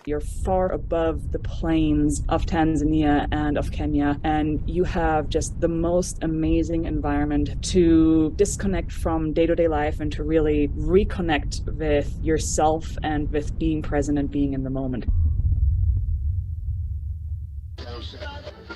You're far above the plains of Tanzania and of Kenya, and you have just the most amazing environment to disconnect from day-to-day life and to really reconnect with yourself and with being present and being in the moment.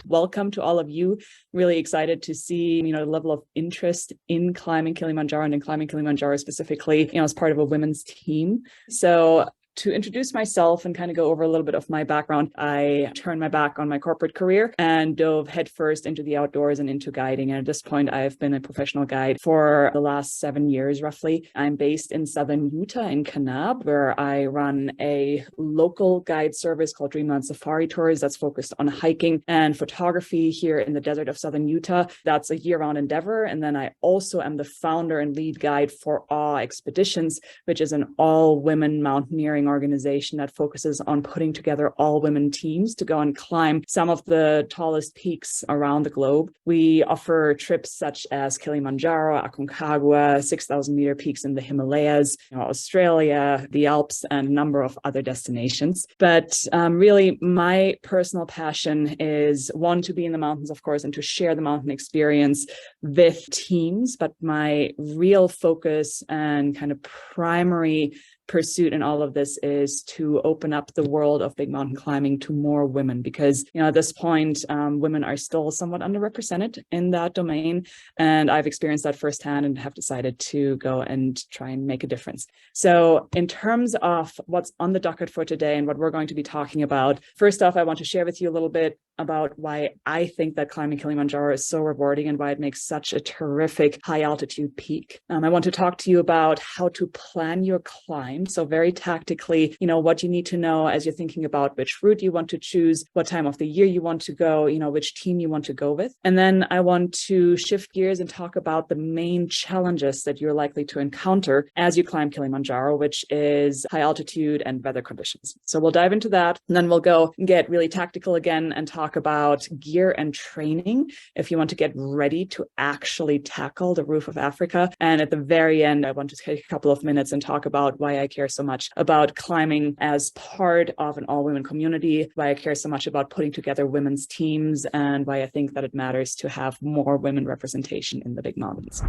Welcome to all of you. Really excited to see, the level of interest in climbing Kilimanjaro and in climbing Kilimanjaro specifically, as part of a women's team. So to introduce myself and kind of go over a little bit of my background, I turned my back on my corporate career and dove headfirst into the outdoors and into guiding. And at this point, I've been a professional guide for the last 7 years, roughly. I'm based in southern Utah in Kanab, where I run a local guide service called Dreamland Safari Tours that's focused on hiking and photography here in the desert of southern Utah. That's a year-round endeavor. And then I also am the founder and lead guide for Awe Expeditions, which is an all-women mountaineering organization that focuses on putting together all women teams to go and climb some of the tallest peaks around the globe. We offer trips such as Kilimanjaro, Aconcagua, 6,000 meter peaks in the Himalayas, Australia, the Alps, and a number of other destinations. But really, my personal passion is one, to be in the mountains, of course, and to share the mountain experience with teams. But my real focus and kind of primary pursuit in all of this is to open up the world of big mountain climbing to more women, because at this point women are still somewhat underrepresented in that domain, and I've experienced that firsthand and have decided to go and try and make a difference. So in terms of what's on the docket for today and what we're going to be talking about, first off, I want to share with you a little bit about why I think that climbing Kilimanjaro is so rewarding and why it makes such a terrific high altitude peak. I want to talk to you about how to plan your climb. So very tactically, what you need to know as you're thinking about which route you want to choose, what time of the year you want to go, which team you want to go with. And then I want to shift gears and talk about the main challenges that you're likely to encounter as you climb Kilimanjaro, which is high altitude and weather conditions. So we'll dive into that, and then we'll go and get really tactical again and talk about gear and training if you want to get ready to actually tackle the roof of Africa. And at the very end, I want to take a couple of minutes and talk about why I care so much about climbing as part of an all-women community, why I care so much about putting together women's teams, and why I think that it matters to have more women representation in the big mountains.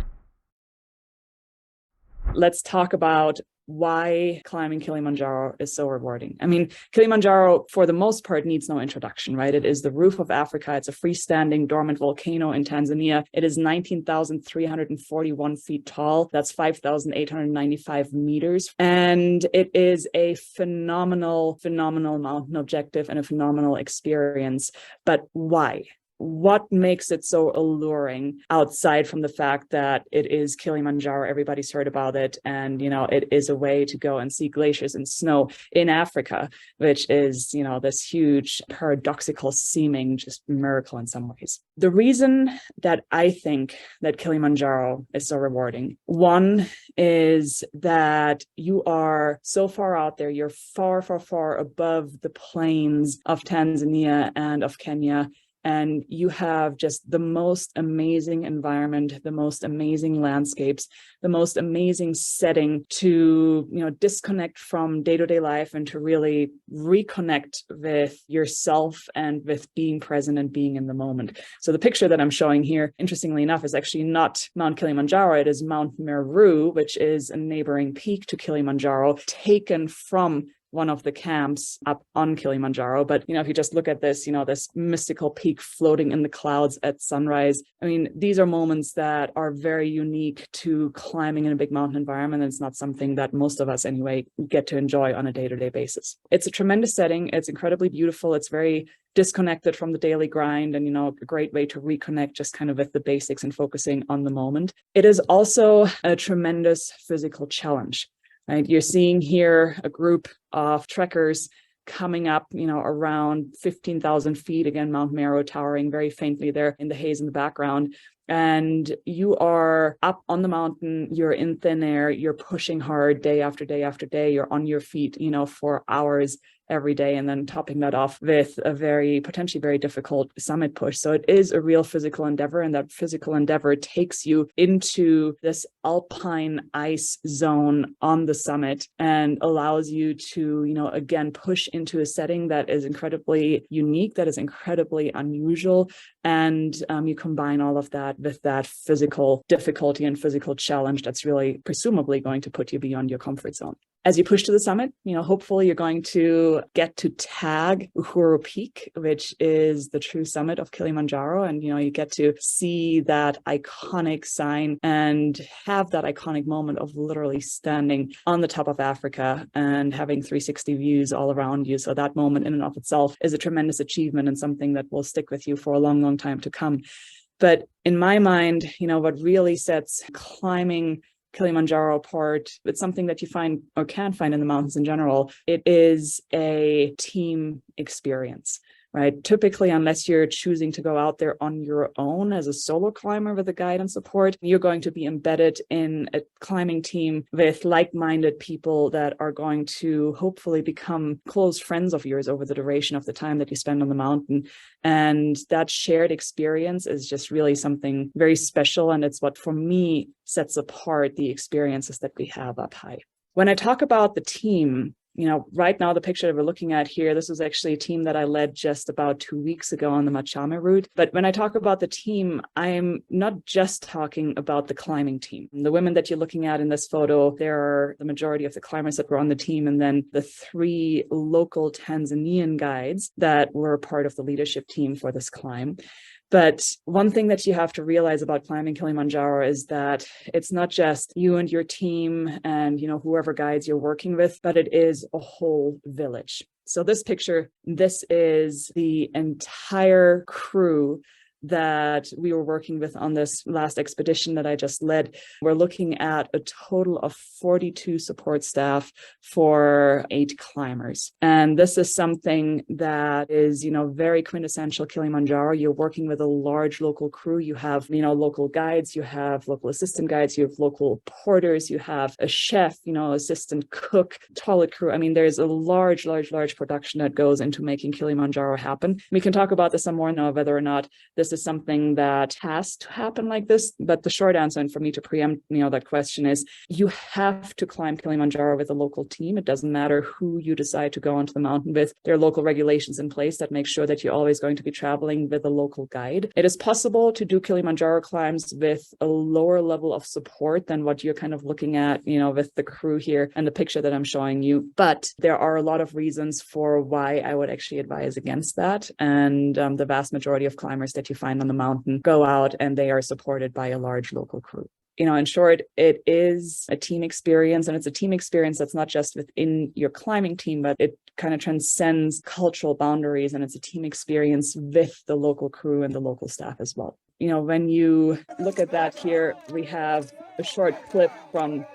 Let's talk about why climbing Kilimanjaro is so rewarding. I mean, Kilimanjaro, for the most part, needs no introduction, right? It is the roof of Africa. It's a freestanding dormant volcano in Tanzania. It is 19,341 feet tall. That's 5,895 meters. And it is a phenomenal mountain objective and a phenomenal experience. But why? What makes it so alluring outside from the fact that it is Kilimanjaro, everybody's heard about it, and, it is a way to go and see glaciers and snow in Africa, which is, this huge, paradoxical seeming just miracle in some ways. The reason that I think that Kilimanjaro is so rewarding, one is that you are so far out there, you're far, far, far above the plains of Tanzania and of Kenya. And you have just the most amazing environment, the most amazing landscapes, the most amazing setting to, disconnect from day-to-day life and to really reconnect with yourself and with being present and being in the moment. So the picture that I'm showing here, interestingly enough, is actually not Mount Kilimanjaro. It is Mount Meru, which is a neighboring peak to Kilimanjaro, taken from one of the camps up on Kilimanjaro. But, if you just look at this, this mystical peak floating in the clouds at sunrise, I mean, these are moments that are very unique to climbing in a big mountain environment. And it's not something that most of us anyway get to enjoy on a day-to-day basis. It's a tremendous setting. It's incredibly beautiful. It's very disconnected from the daily grind and, a great way to reconnect just kind of with the basics and focusing on the moment. It is also a tremendous physical challenge. Right? You're seeing here a group of trekkers coming up, around 15,000 feet. Again, Mount Meru towering very faintly there in the haze in the background. And you are up on the mountain, you're in thin air, you're pushing hard day after day after day, you're on your feet, for hours every day, and then topping that off with a potentially very difficult summit push. So it is a real physical endeavor, and that physical endeavor takes you into this alpine ice zone on the summit and allows you to, again, push into a setting that is incredibly unique, that is incredibly unusual. And you combine all of that with that physical difficulty and physical challenge that's really presumably going to put you beyond your comfort zone. As you push to the summit, hopefully you're going to get to tag Uhuru Peak, which is the true summit of Kilimanjaro. And, you get to see that iconic sign and have that iconic moment of literally standing on the top of Africa and having 360 views all around you. So that moment in and of itself is a tremendous achievement and something that will stick with you for a long, long time to come. But in my mind, what really sets climbing Kilimanjaro apart, it's something that you find or can find in the mountains in general. It is a team experience, right? Typically, unless you're choosing to go out there on your own as a solo climber with a guide and support, you're going to be embedded in a climbing team with like-minded people that are going to hopefully become close friends of yours over the duration of the time that you spend on the mountain. And that shared experience is just really something very special. And it's what, for me, sets apart the experiences that we have up high. When I talk about the team, right now, the picture that we're looking at here, this was actually a team that I led just about 2 weeks ago on the Machame route. But when I talk about the team, I'm not just talking about the climbing team. The women that you're looking at in this photo, there are the majority of the climbers that were on the team, and then the 3 local Tanzanian guides that were part of the leadership team for this climb. But one thing that you have to realize about climbing Kilimanjaro is that it's not just you and your team and, whoever guides you're working with, but it is a whole village. So this picture, this is the entire crew that we were working with on this last expedition that I just led. We're looking at a total of 42 support staff for 8 climbers. And this is something that is, very quintessential Kilimanjaro. You're working with a large local crew. You have, local guides, you have local assistant guides, you have local porters, you have a chef, assistant cook, toilet crew. I mean, there's a large production that goes into making Kilimanjaro happen. We can talk about this some more now, whether or not this is something that has to happen like this. But the short answer, and for me to preempt, that question, is you have to climb Kilimanjaro with a local team. It doesn't matter who you decide to go onto the mountain with. There are local regulations in place that make sure that you're always going to be traveling with a local guide. It is possible to do Kilimanjaro climbs with a lower level of support than what you're kind of looking at, with the crew here and the picture that I'm showing you. But there are a lot of reasons for why I would actually advise against that. And the vast majority of climbers that you find on the mountain go out and they are supported by a large local crew. In short, it is a team experience, and it's a team experience that's not just within your climbing team, but it kind of transcends cultural boundaries, and it's a team experience with the local crew and the local staff as well. When you look at that here, we have a short clip from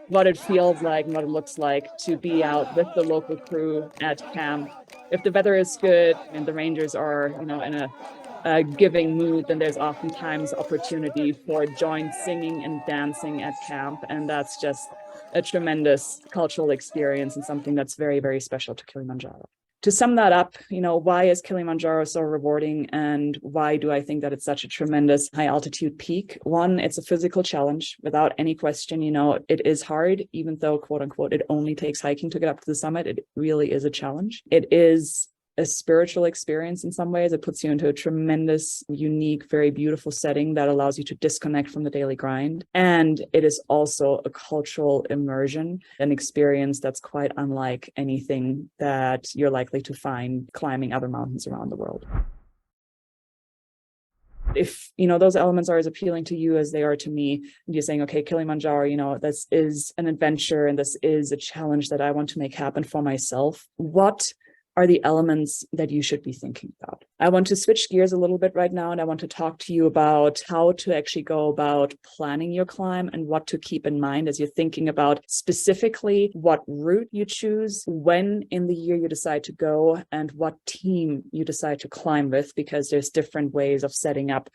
what it feels like and what it looks like to be out with the local crew at camp. If the weather is good and the rangers are, in a giving mood, then there's oftentimes opportunity for joint singing and dancing at camp. And that's just a tremendous cultural experience and something that's very, very special to Kilimanjaro. To sum that up, why is Kilimanjaro so rewarding, and why do I think that it's such a tremendous high altitude peak? One, it's a physical challenge without any question. It is hard, even though, quote unquote, it only takes hiking to get up to the summit. It really is a challenge. It is a spiritual experience in some ways. It puts you into a tremendous, unique, very beautiful setting that allows you to disconnect from the daily grind. And it is also a cultural immersion, an experience that's quite unlike anything that you're likely to find climbing other mountains around the world. If, those elements are as appealing to you as they are to me, and you're saying, okay, Kilimanjaro, this is an adventure and this is a challenge that I want to make happen for myself, what are the elements that you should be thinking about. I want to switch gears a little bit right now, and I want to talk to you about how to actually go about planning your climb and what to keep in mind as you're thinking about specifically what route you choose, when in the year you decide to go, and what team you decide to climb with, because there's different ways of setting up,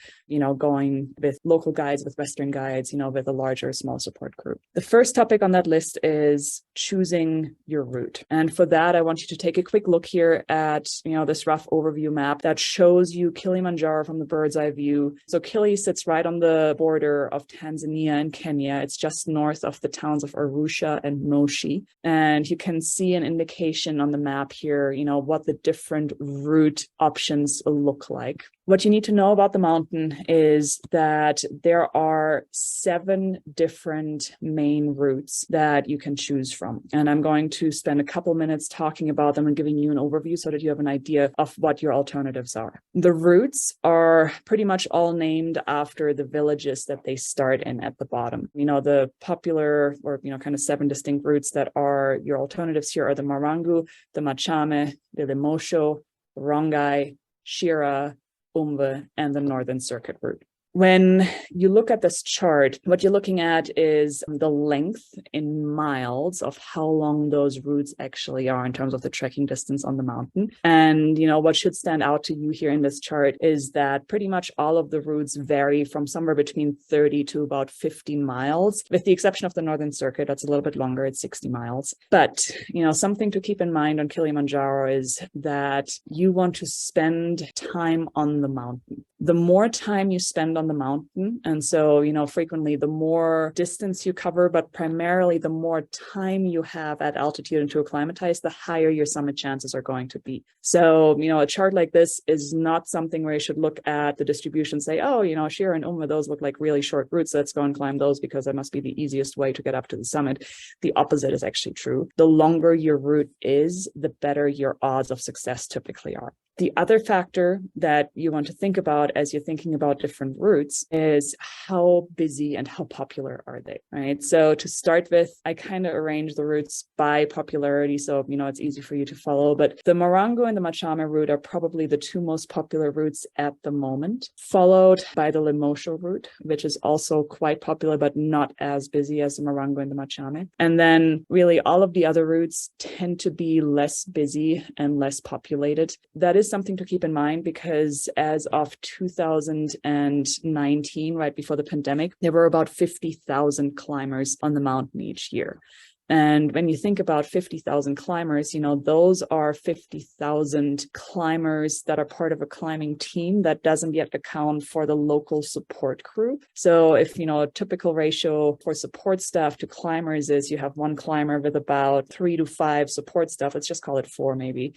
going with local guides, with Western guides, with a larger or small support group. The first topic on that list is choosing your route. And for that, I want you to take a quick look here at, this rough overview map that shows you Kilimanjaro from the bird's eye view. So Kili sits right on the border of Tanzania and Kenya. It's just north of the towns of Arusha and Moshi. And you can see an indication on the map here, what the different route options look like. What you need to know about the mountain is that there are 7 different main routes that you can choose from. And I'm going to spend a couple minutes talking about them and giving you an overview so that you have an idea of what your alternatives are. The routes are pretty much all named after the villages that they start in at the bottom. The popular or, kind of 7 distinct routes that are your alternatives here are the Marangu, the Machame, the Limosho, Rongai, Shira, Umve, and the Northern Circuit route. When you look at this chart, what you're looking at is the length in miles of how long those routes actually are in terms of the trekking distance on the mountain. And, what should stand out to you here in this chart is that pretty much all of the routes vary from somewhere between 30 to about 50 miles, with the exception of the Northern Circuit. That's a little bit longer, it's 60 miles. But, something to keep in mind on Kilimanjaro is that you want to spend time on the mountain. The more time you spend on the mountain, and so, frequently the more distance you cover, but primarily the more time you have at altitude and to acclimatize, the higher your summit chances are going to be. So, a chart like this is not something where you should look at the distribution and say, oh, Shira and Umma, those look like really short routes. Let's go and climb those because that must be the easiest way to get up to the summit. The opposite is actually true. The longer your route is, the better your odds of success typically are. The other factor that you want to think about as you're thinking about different routes is how busy and how popular are they, right? So to start with, I kind of arrange the routes by popularity, so, it's easy for you to follow. But the Marangu and the Machame route are probably the 2 most popular routes at the moment, followed by the Limosho route, which is also quite popular, but not as busy as the Marangu and the Machame. And then really all of the other routes tend to be less busy and less populated. That is something to keep in mind because as of 2019, right before the pandemic, there were about 50,000 climbers on the mountain each year. And when you think about 50,000 climbers, those are 50,000 climbers that are part of a climbing team that doesn't yet account for the local support crew. So if, a typical ratio for support staff to climbers is you have 1 climber with about 3 to 5 support staff, let's just call it 4 maybe,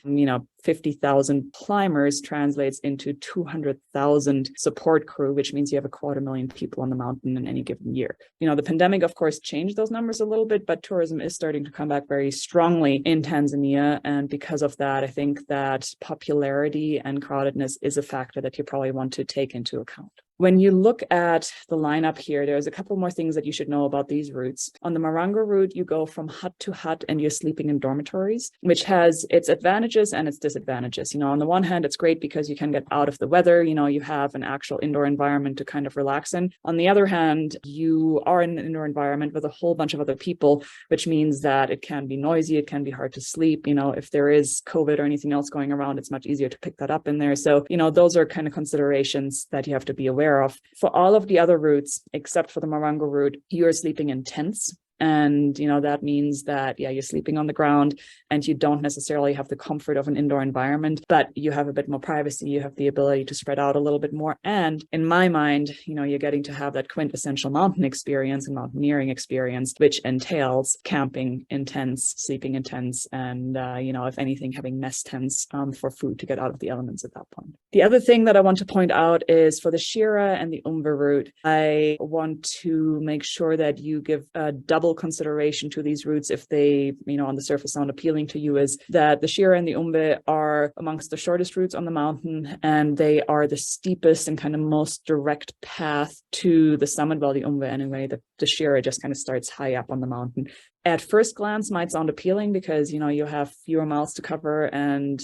50,000 climbers translates into 200,000 support crew, which means you have 250,000 people on the mountain in any given year. The pandemic, of course, changed those numbers a little bit, but tourism is starting to come back very strongly in Tanzania. And because of that, I think that popularity and crowdedness is a factor that you probably want to take into account. When you look at the lineup here, there's a couple more things that you should know about these routes. On the Marangu route, you go from hut to hut and you're sleeping in dormitories, which has its advantages and its disadvantages. On the one hand, it's great because you can get out of the weather, you have an actual indoor environment to kind of relax in. On the other hand, you are in an indoor environment with a whole bunch of other people, which means that it can be noisy, it can be hard to sleep. If there is COVID or anything else going around, it's much easier to pick that up in there. So, those are kind of considerations that you have to be aware of. For all of the other routes, except for the Marangu route, you are sleeping in tents. And, that means that, you're sleeping on the ground and you don't necessarily have the comfort of an indoor environment, but you have a bit more privacy. You have the ability to spread out a little bit more. And in my mind, you're getting to have that quintessential mountain experience and mountaineering experience, which entails camping in tents, sleeping in tents, and, if anything, having mess tents for food to get out of the elements at that point. The other thing that I want to point out is for the Shira and the Umwe route, I want to make sure that you give a double consideration to these routes if they, on the surface sound appealing to you, is that the Shira and the Umwe are amongst the shortest routes on the mountain, and they are the steepest and kind of most direct path to the summit. Well, the Umwe anyway, the Shira just kind of starts high up on the mountain. At first glance might sound appealing because, you have fewer miles to cover and,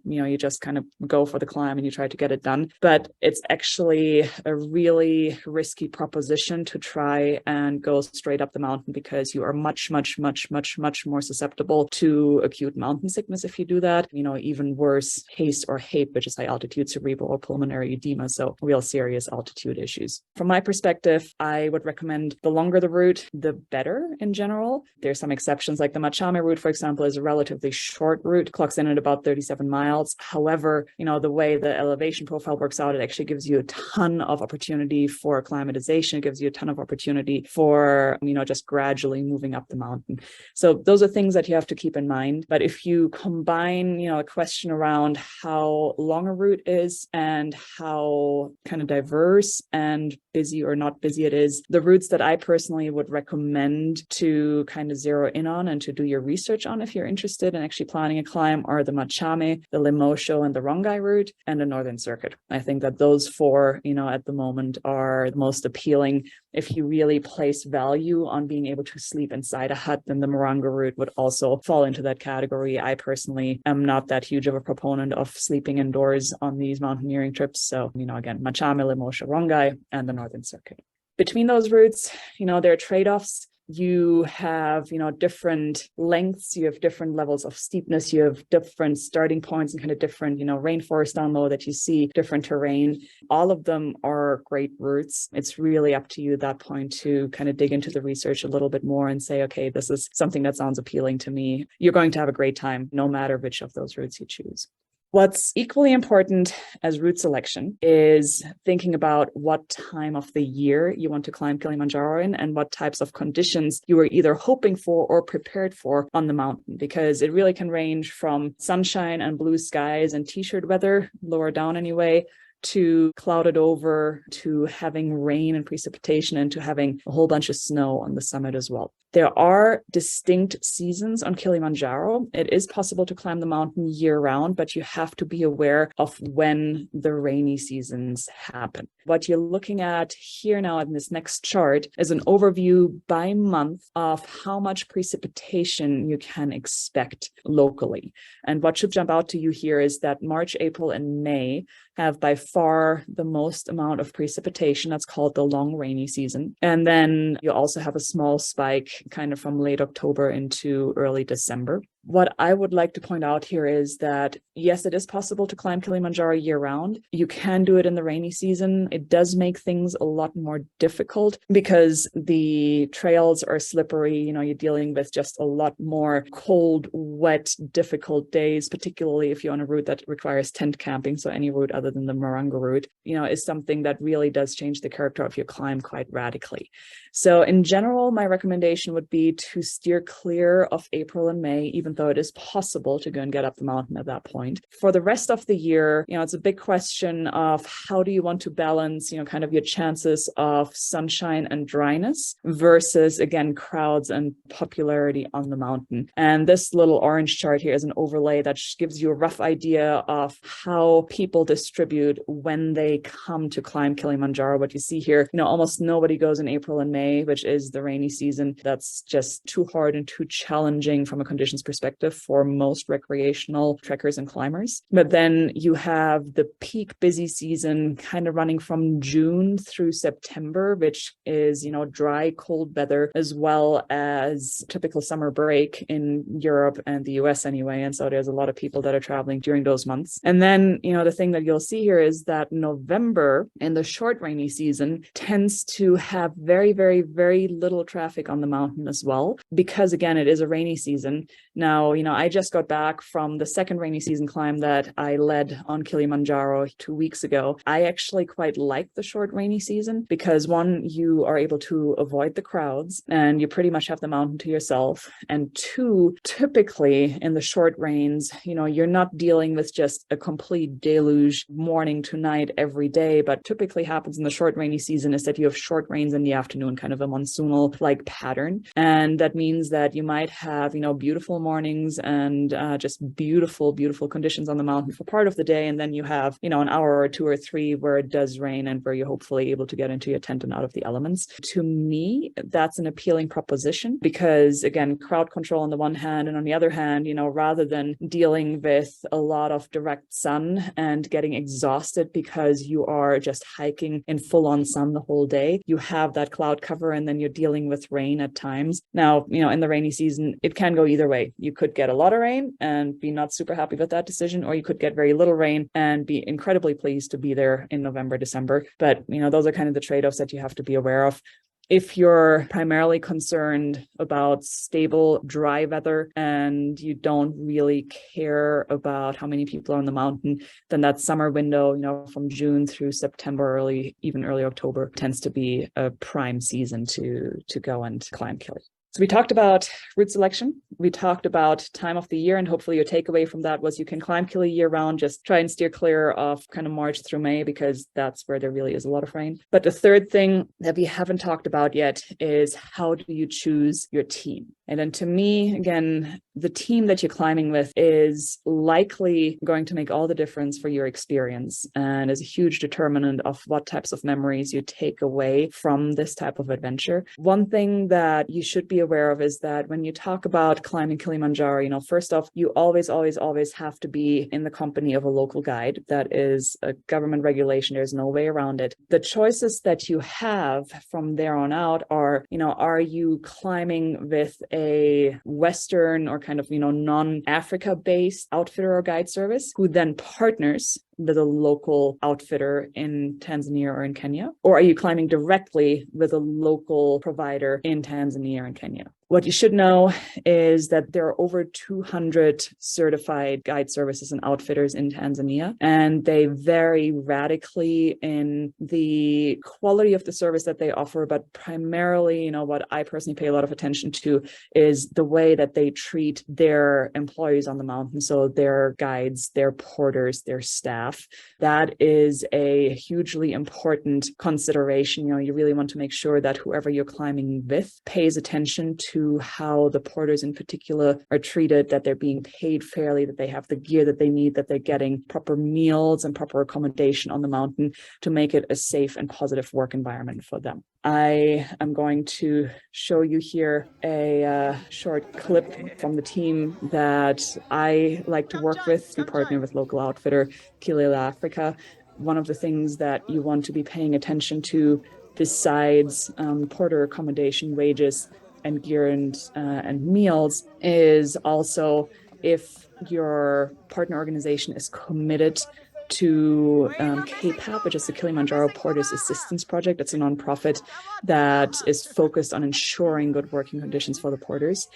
you just kind of go for the climb and you try to get it done. But it's actually a really risky proposition to try and go straight up the mountain because you are much, much, much, much, much more susceptible to acute mountain sickness if you do that. Even worse, haste or HAPE, which is high altitude cerebral or pulmonary edema. So real serious altitude issues. From my perspective, I would recommend the longer the route, the better in general. There's some exceptions, like the Machame route, for example, is a relatively short route, clocks in at about 37 miles. However, the way the elevation profile works out, it actually gives you a ton of opportunity for acclimatization. It gives you a ton of opportunity for, just gradually moving up the mountain. So those are things that you have to keep in mind. But if you combine, a question around how long a route is and how kind of diverse and busy or not busy it is, the routes that I personally would recommend to kind of zero in on and to do your research on if you're interested in actually planning a climb are the Machame, the Limosho, and the Rongai route, and the Northern Circuit. I think that those four, at the moment are the most appealing. If you really place value on being able to sleep inside a hut, then the Morongo route would also fall into that category. I personally am not that huge of a proponent of sleeping indoors on these mountaineering trips. So, again, Machame, Limosho, Rongai, and the Northern Circuit. Between those routes, there are trade-offs. You have, different lengths, you have different levels of steepness, you have different starting points and kind of different, rainforest down low that you see, different terrain. All of them are great routes. It's really up to you at that point to kind of dig into the research a little bit more and say, okay, this is something that sounds appealing to me. You're going to have a great time no matter which of those routes you choose. What's equally important as route selection is thinking about what time of the year you want to climb Kilimanjaro in and what types of conditions you are either hoping for or prepared for on the mountain, because it really can range from sunshine and blue skies and t-shirt weather, lower down anyway, to clouded over, to having rain and precipitation, and to having a whole bunch of snow on the summit as well. There are distinct seasons on Kilimanjaro. It is possible to climb the mountain year-round, but you have to be aware of when the rainy seasons happen. What you're looking at here now in this next chart is an overview by month of how much precipitation you can expect locally. And what should jump out to you here is that March, April, and May have by far the most amount of precipitation. That's called the long rainy season. And then you also have a small spike kind of from late October into early December. What I would like to point out here is that, yes, it is possible to climb Kilimanjaro year-round. You can do it in the rainy season. It does make things a lot more difficult because the trails are slippery. You're dealing with just a lot more cold, wet, difficult days, particularly if you're on a route that requires tent camping. So any route other than the Morongo route, is something that really does change the character of your climb quite radically. So in general, my recommendation would be to steer clear of April and May, even though it is possible to go and get up the mountain at that point. For the rest of the year, it's a big question of how do you want to balance, kind of your chances of sunshine and dryness versus, again, crowds and popularity on the mountain. And this little orange chart here is an overlay that gives you a rough idea of how people distribute when they come to climb Kilimanjaro. What you see here, almost nobody goes in April and May, which is the rainy season. That's just too hard and too challenging from a conditions perspective for most recreational trekkers and climbers. But then you have the peak busy season kind of running from June through September, which is, dry, cold weather, as well as typical summer break in Europe and the US anyway. And so there's a lot of people that are traveling during those months. And then, the thing that you'll see here is that November in the short rainy season tends to have very, very, very little traffic on the mountain as well, because again, it is a rainy season. Now, Now, I just got back from the second rainy season climb that I led on Kilimanjaro 2 weeks ago. I actually quite like the short rainy season because one, you are able to avoid the crowds and you pretty much have the mountain to yourself. And two, typically in the short rains, you're not dealing with just a complete deluge morning to night every day, but typically happens in the short rainy season is that you have short rains in the afternoon, kind of a monsoonal like pattern. And that means that you might have, beautiful mornings and just beautiful, beautiful conditions on the mountain for part of the day. And then you have, an hour or two or three where it does rain and where you're hopefully able to get into your tent and out of the elements. To me, that's an appealing proposition because, again, crowd control on the one hand, and on the other hand, rather than dealing with a lot of direct sun and getting exhausted because you are just hiking in full-on sun the whole day, you have that cloud cover and then you're dealing with rain at times. Now, in the rainy season, it can go either way. You could get a lot of rain and be not super happy with that decision, or you could get very little rain and be incredibly pleased to be there in November, December. But, those are kind of the trade-offs that you have to be aware of. If you're primarily concerned about stable, dry weather and you don't really care about how many people are on the mountain, then that summer window, from June through September, even early October, tends to be a prime season to go and climb Kili. So we talked about route selection. We talked about time of the year, and hopefully your takeaway from that was you can climb Kili year round. Just try and steer clear of kind of March through May because that's where there really is a lot of rain. But the third thing that we haven't talked about yet is how do you choose your team? And then to me, again, the team that you're climbing with is likely going to make all the difference for your experience and is a huge determinant of what types of memories you take away from this type of adventure. One thing that you should be aware of is that when you talk about climbing Kilimanjaro, first off, you always have to be in the company of a local guide. That is a government regulation. There's no way around it. The choices that you have from there on out are, are you climbing with a Western or kind of, non-Africa based outfitter or guide service who then partners with a local outfitter in Tanzania or in Kenya? Or are you climbing directly with a local provider in Tanzania and Kenya? What you should know is that there are over 200 certified guide services and outfitters in Tanzania, and they vary radically in the quality of the service that they offer. But primarily, what I personally pay a lot of attention to is the way that they treat their employees on the mountain. So their guides, their porters, their staff. That is a hugely important consideration. You really want to make sure that whoever you're climbing with pays attention to how the porters in particular are treated, that they're being paid fairly, that they have the gear that they need, that they're getting proper meals and proper accommodation on the mountain to make it a safe and positive work environment for them. I am going to show you here a short clip from the team that I like to work with. We partner with local outfitter Kili Africa. One of the things that you want to be paying attention to besides porter accommodation, wages, and gear and meals is also if your partner organization is committed to KPAP, which is the Kilimanjaro Porters Assistance Project. It's a nonprofit that is focused on ensuring good working conditions for the porters.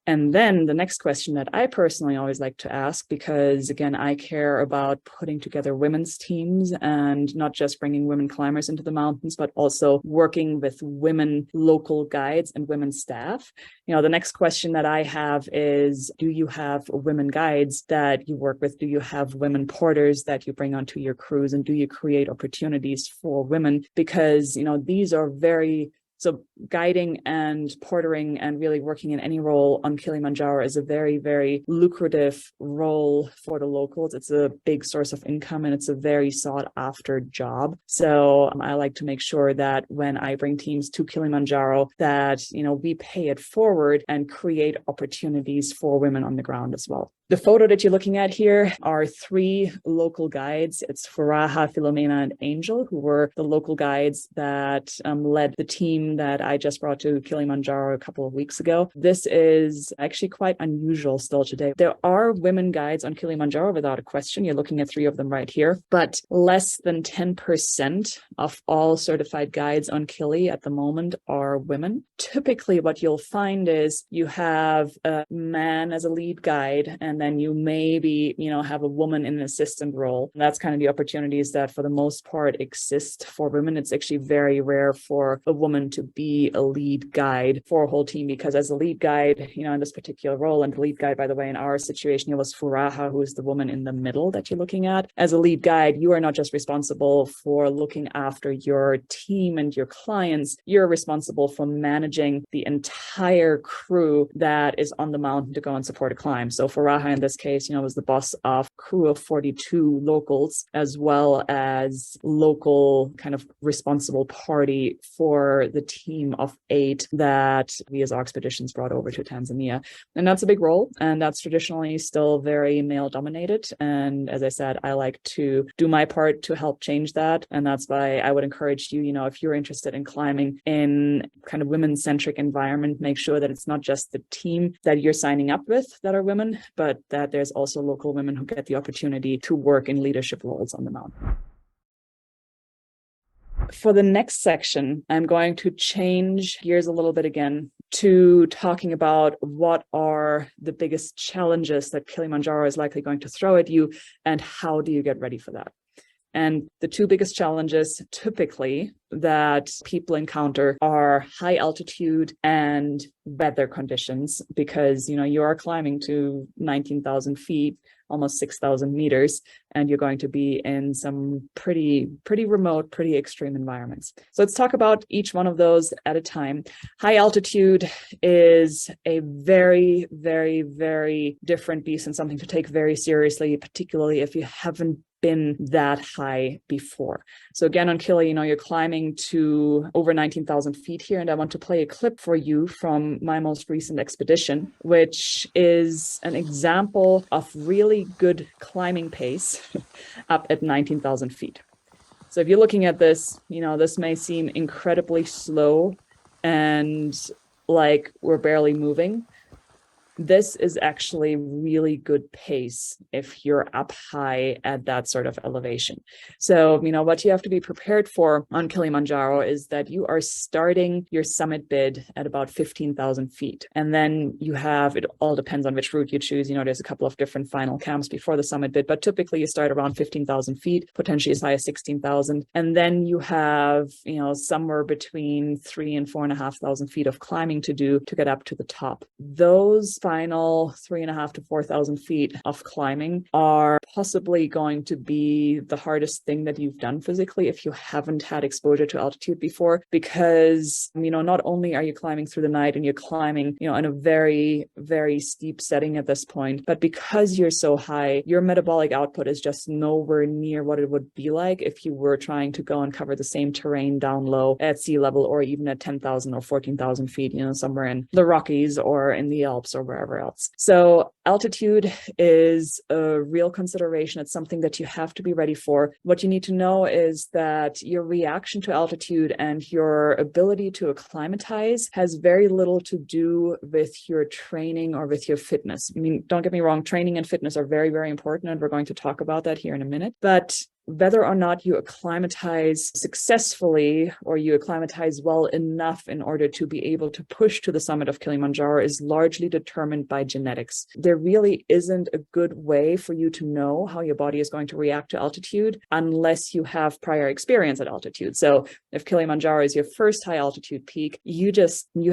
And then the next question that I personally always like to ask, because again, I care about putting together women's teams and not just bringing women climbers into the mountains, but also working with women local guides and women staff. The next question that I have is, do you have women guides that you work with? Do you have women porters that you bring onto your crews? And do you create opportunities for women? Because, these are so guiding and portering and really working in any role on Kilimanjaro is a very, very lucrative role for the locals. It's a big source of income and it's a very sought after job. So I like to make sure that when I bring teams to Kilimanjaro that, we pay it forward and create opportunities for women on the ground as well. The photo that you're looking at here are three local guides. It's Faraha, Philomena, and Angel, who were the local guides that led the team that I just brought to Kilimanjaro a couple of weeks ago. This is actually quite unusual still today. There are women guides on Kilimanjaro without a question. You're looking at three of them right here, but less than 10% of all certified guides on Kili at the moment are women. Typically, what you'll find is you have a man as a lead guide, and then you maybe, have a woman in an assistant role. And that's kind of the opportunities that for the most part exist for women. It's actually very rare for a woman to be a lead guide for a whole team, because as a lead guide, in this particular role, and the lead guide, by the way, in our situation, it was Furaha, who is the woman in the middle that you're looking at. As a lead guide, you are not just responsible for looking after your team and your clients, you're responsible for managing the entire crew that is on the mountain to go and support a climb. So Furaha in this case, was the boss of crew of 42 locals, as well as local kind of responsible party for the team of 8 that we as Expeditions brought over to Tanzania. And that's a big role, and that's traditionally still very male dominated. And as I said, I like to do my part to help change that. And that's why I would encourage you, if you're interested in climbing in kind of women-centric environment, make sure that it's not just the team that you're signing up with that are women, but that there's also local women who get the opportunity to work in leadership roles on the mountain. For the next section, I'm going to change gears a little bit again to talking about what are the biggest challenges that Kilimanjaro is likely going to throw at you, and how do you get ready for that? And the two biggest challenges typically that people encounter are high altitude and weather conditions, because, you are climbing to 19,000 feet, almost 6,000 meters, and you're going to be in some pretty remote, pretty extreme environments. So let's talk about each one of those at a time. High altitude is a very, very, very different beast and something to take very seriously, particularly if you haven't been that high before. So again, on Kili, you're climbing to over 19,000 feet here, and I want to play a clip for you from my most recent expedition, which is an example of really good climbing pace up at 19,000 feet. So if you're looking at this, this may seem incredibly slow and like we're barely moving. This is actually really good pace if you're up high at that sort of elevation. So, what you have to be prepared for on Kilimanjaro is that you are starting your summit bid at about 15,000 feet. And then it all depends on which route you choose. There's a couple of different final camps before the summit bid, but typically you start around 15,000 feet, potentially as high as 16,000. And then you have, somewhere between 3,000 and 4,500 feet of climbing to do to get up to the top. Those final 3,500 to 4,000 feet of climbing are possibly going to be the hardest thing that you've done physically if you haven't had exposure to altitude before, because, not only are you climbing through the night and you're climbing, in a very, very steep setting at this point, but because you're so high, your metabolic output is just nowhere near what it would be like if you were trying to go and cover the same terrain down low at sea level, or even at 10,000 or 14,000 feet, somewhere in the Rockies or in the Alps or wherever else. So altitude is a real consideration. It's something that you have to be ready for. What you need to know is that your reaction to altitude and your ability to acclimatize has very little to do with your training or with your fitness. Don't get me wrong, training and fitness are very, very important, and we're going to talk about that here in a minute. But whether or not you acclimatize successfully or you acclimatize well enough in order to be able to push to the summit of Kilimanjaro is largely determined by genetics. There really isn't a good way for you to know how your body is going to react to altitude unless you have prior experience at altitude. So if Kilimanjaro is your first high altitude peak, you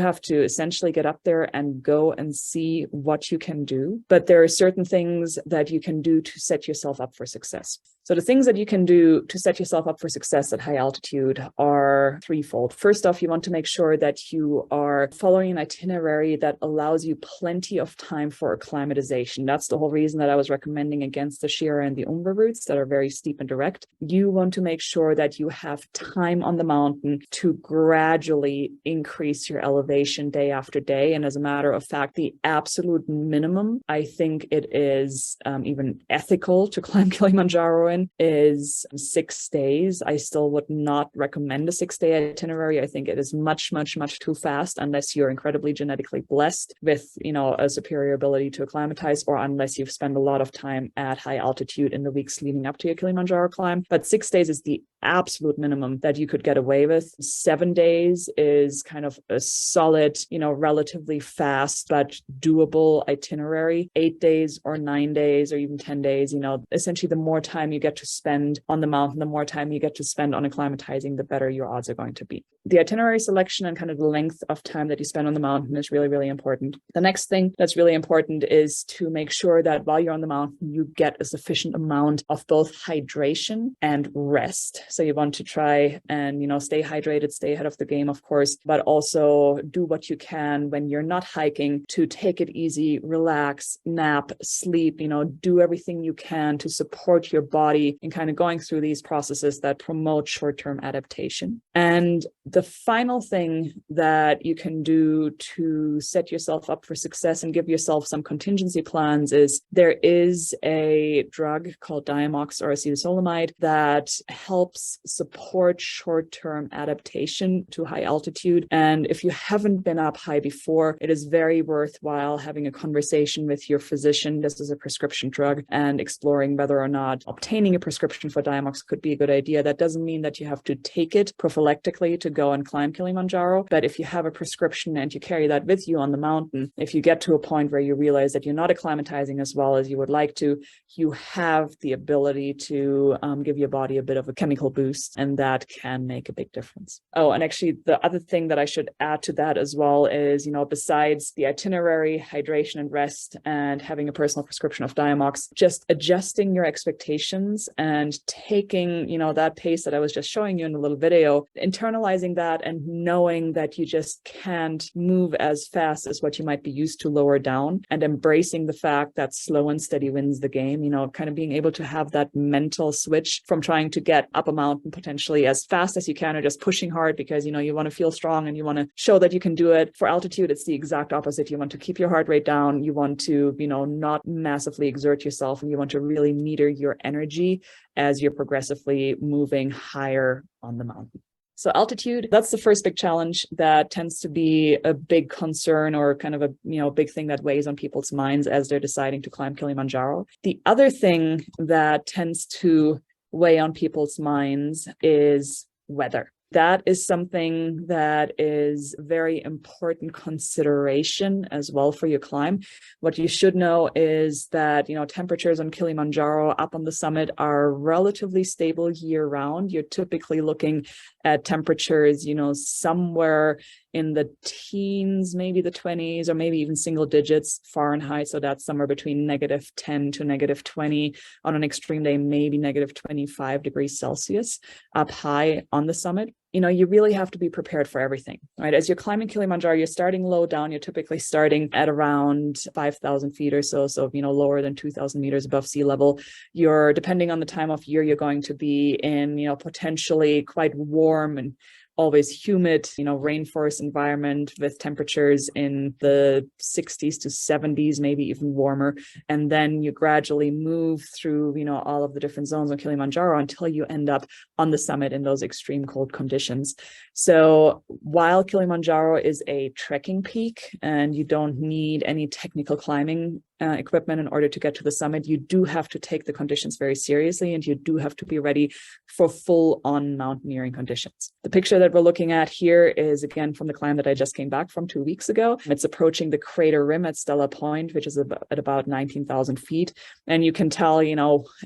have to essentially get up there and go and see what you can do. But there are certain things that you can do to set yourself up for success. So the things that you can do to set yourself up for success at high altitude are threefold. First off, you want to make sure that you are following an itinerary that allows you plenty of time for acclimatization. That's the whole reason that I was recommending against the Stroeer and the Umber routes that are very steep and direct. You want to make sure that you have time on the mountain to gradually increase your elevation day after day. And as a matter of fact, the absolute minimum, I think it is even ethical to climb Kilimanjaro in, is 6 days. I still would not recommend a 6-day itinerary. I think it is much, much, much too fast unless you're incredibly genetically blessed with, a superior ability to acclimatize, or unless you've spent a lot of time at high altitude in the weeks leading up to your Kilimanjaro climb. But 6 days is the absolute minimum that you could get away with. 7 days is kind of a solid, relatively fast but doable itinerary. 8 days or 9 days or even 10 days, essentially the more time you get to spend on the mountain, the more time you get to spend on acclimatizing, the better your odds are going to be. The itinerary selection and kind of the length of time that you spend on the mountain is really, really important. The next thing that's really important is to make sure that while you're on the mountain, you get a sufficient amount of both hydration and rest. So you want to try and, stay hydrated, stay ahead of the game, of course, but also do what you can when you're not hiking to take it easy, relax, nap, sleep, do everything you can to support your body in kind of going through these processes that promote short-term adaptation. And the final thing that you can do to set yourself up for success and give yourself some contingency plans is there is a drug called Diamox or acetazolamide that helps support short-term adaptation to high altitude. And if you haven't been up high before, it is very worthwhile having a conversation with your physician. This is a prescription drug, and exploring whether or not obtaining a prescription for Diamox could be a good idea. That doesn't mean that you have to take it prophylactically to go and climb Kilimanjaro, but if you have a prescription and you carry that with you on the mountain, if you get to a point where you realize that you're not acclimatizing as well as you would like to, you have the ability to give your body a bit of a chemical boost, and that can make a big difference. Oh, and actually the other thing that I should add to that as well is, besides the itinerary, hydration and rest, and having a personal prescription of Diamox, just adjusting your expectations and taking, that pace that I was just showing you in a little video, internalizing that and knowing that you just can't move as fast as what you might be used to lower down, and embracing the fact that slow and steady wins the game, kind of being able to have that mental switch from trying to get up a mountain potentially as fast as you can, or just pushing hard because, you want to feel strong and you want to show that you can do it. For altitude, it's the exact opposite. You want to keep your heart rate down. You want to, not massively exert yourself, and you want to really meter your energy as you're progressively moving higher on the mountain. So altitude, that's the first big challenge that tends to be a big concern, or kind of a big thing that weighs on people's minds as they're deciding to climb Kilimanjaro. The other thing that tends to weigh on people's minds is weather. That is something that is very important consideration as well for your climb. What you should know is that, temperatures on Kilimanjaro up on the summit are relatively stable year round. You're typically looking at temperatures, somewhere in the teens, maybe the 20s, or maybe even single digits Fahrenheit. So that's somewhere between -10 to -20 on an extreme day, maybe -25 degrees Celsius up high on the summit. You really have to be prepared for everything, right? As you're climbing Kilimanjaro, you're starting low down. You're typically starting at around 5,000 feet or so. So, lower than 2,000 meters above sea level. You're, depending on the time of year, you're going to be in, potentially quite warm and always humid, rainforest environment with temperatures in the 60s to 70s, maybe even warmer. And then you gradually move through, all of the different zones on Kilimanjaro until you end up on the summit in those extreme cold conditions. So while Kilimanjaro is a trekking peak and you don't need any technical climbing equipment in order to get to the summit, you do have to take the conditions very seriously, and you do have to be ready for full-on mountaineering conditions. The picture that we're looking at here is again from the climb that I just came back from 2 weeks ago. It's approaching the crater rim at Stella Point, which is at about 19,000 feet. And you can tell,